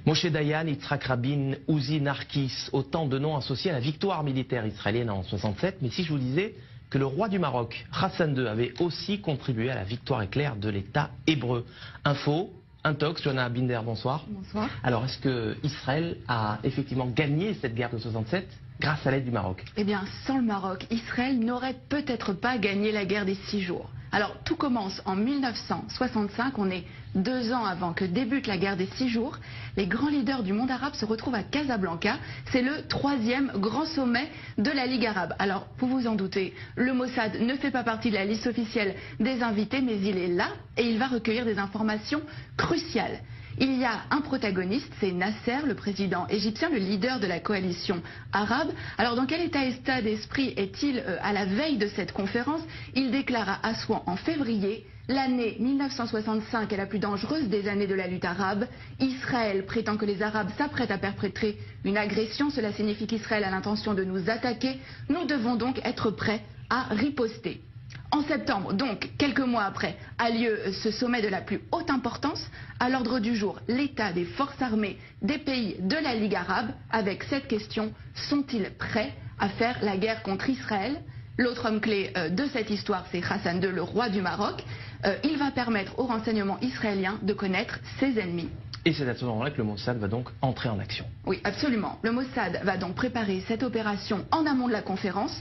Moshe Dayan, Yitzhak Rabin, Uzi Narkis, autant de noms associés à la victoire militaire israélienne en 67. Mais si je vous disais que le roi du Maroc, Hassan II, avait aussi contribué à la victoire éclair de l'État hébreu. Info, Intox, Johanna Binder, bonsoir. Bonsoir. Alors, est-ce que Israël a effectivement gagné cette guerre de 67 grâce à l'aide du Maroc? Eh bien, sans le Maroc, Israël n'aurait peut-être pas gagné la guerre des 6 jours. Alors, tout commence en 1965, on est 2 ans avant que débute la guerre des 6 jours. Les grands leaders du monde arabe se retrouvent à Casablanca. C'est le 3e grand sommet de la Ligue arabe. Alors, vous vous en doutez, le Mossad ne fait pas partie de la liste officielle des invités, mais il est là et il va recueillir des informations cruciales. Il y a un protagoniste, c'est Nasser, le président égyptien, le leader de la coalition arabe. Alors dans quel état d'esprit est-il à la veille de cette conférence? Il déclare à Assouan en février: l'année 1965 est la plus dangereuse des années de la lutte arabe. Israël prétend que les Arabes s'apprêtent à perpétrer une agression. Cela signifie qu'Israël a l'intention de nous attaquer. Nous devons donc être prêts à riposter. En septembre, donc quelques mois après, a lieu ce sommet de la plus haute importance. À l'ordre du jour, l'état des forces armées des pays de la Ligue arabe, avec cette question: sont-ils prêts à faire la guerre contre Israël? L'autre homme clé de cette histoire, c'est Hassan II, le roi du Maroc. Il va permettre au renseignement israélien de connaître ses ennemis. Et c'est à ce moment-là que le Mossad va donc entrer en action. Oui, absolument. Le Mossad va donc préparer cette opération en amont de la conférence.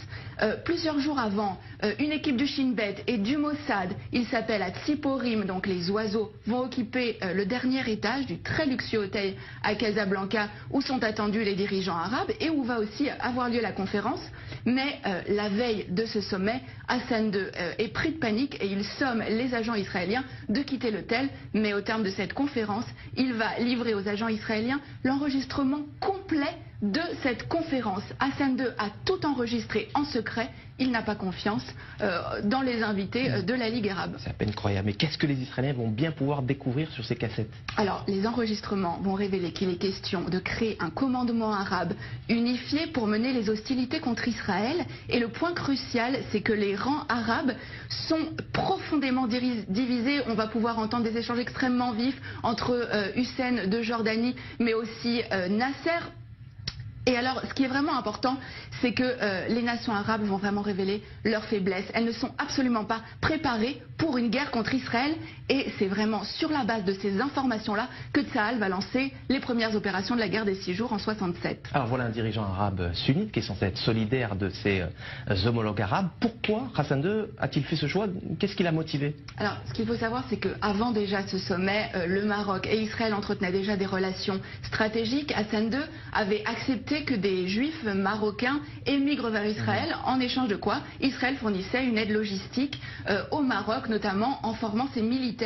Plusieurs jours avant, une équipe du Shin Bet et du Mossad, il s'appelle à Tsiporim, donc les oiseaux, vont occuper le dernier étage du très luxueux hôtel à Casablanca où sont attendus les dirigeants arabes et où va aussi avoir lieu la conférence. Mais la veille de ce sommet, Hassan II est pris de panique et il somme les agents israéliens de quitter l'hôtel. Mais au terme de cette conférence, il va livrer aux agents israéliens l'enregistrement complet de cette conférence. Hassan II a tout enregistré en secret. Il n'a pas confiance dans les invités de la Ligue arabe. C'est à peine croyable. Mais qu'est-ce que les Israéliens vont bien pouvoir découvrir sur ces cassettes? Alors, les enregistrements vont révéler qu'il est question de créer un commandement arabe unifié pour mener les hostilités contre Israël. Et le point crucial, c'est que les rangs arabes sont profondément divisés. On va pouvoir entendre des échanges extrêmement vifs entre Hussein de Jordanie, mais aussi Nasser. Et alors, ce qui est vraiment important, c'est que les nations arabes vont vraiment révéler leurs faiblesses. Elles ne sont absolument pas préparées pour une guerre contre Israël. Et c'est vraiment sur la base de ces informations-là que Tsahal va lancer les premières opérations de la guerre des 6 jours en 67. Alors voilà un dirigeant arabe sunnite qui est censé être solidaire de ses homologues arabes. Pourquoi Hassan II a-t-il fait ce choix? Qu'est-ce qui l'a motivé? Alors, ce qu'il faut savoir, c'est qu'avant déjà ce sommet, le Maroc et Israël entretenaient déjà des relations stratégiques. Hassan II avait accepté que des juifs marocains émigrent vers Israël, en échange de quoi Israël fournissait une aide logistique au Maroc, notamment en formant ses militaires.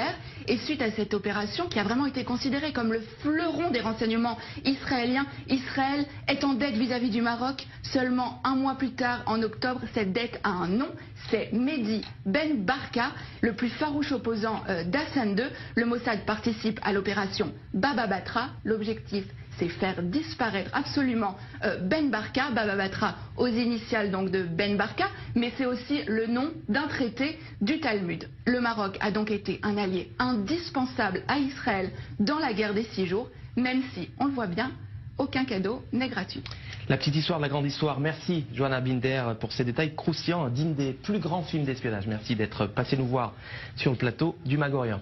Et suite à cette opération qui a vraiment été considérée comme le fleuron des renseignements israéliens, Israël est en dette vis-à-vis du Maroc. Seulement un mois plus tard, en octobre, cette dette a un nom, c'est Mehdi Ben Barka, le plus farouche opposant d'Hassan II. Le Mossad participe à l'opération Baba Batra. L'objectif, c'est faire disparaître absolument Ben Barka, Baba Batra aux initiales donc de Ben Barka, mais c'est aussi le nom d'un traité du Talmud. Le Maroc a donc été un allié indispensable à Israël dans la guerre des 6 jours, même si, on le voit bien, aucun cadeau n'est gratuit. La petite histoire de la grande histoire. Merci Johanna Binder pour ces détails croustillants, dignes des plus grands films d'espionnage. Merci d'être passé nous voir sur le plateau du Mag Orient.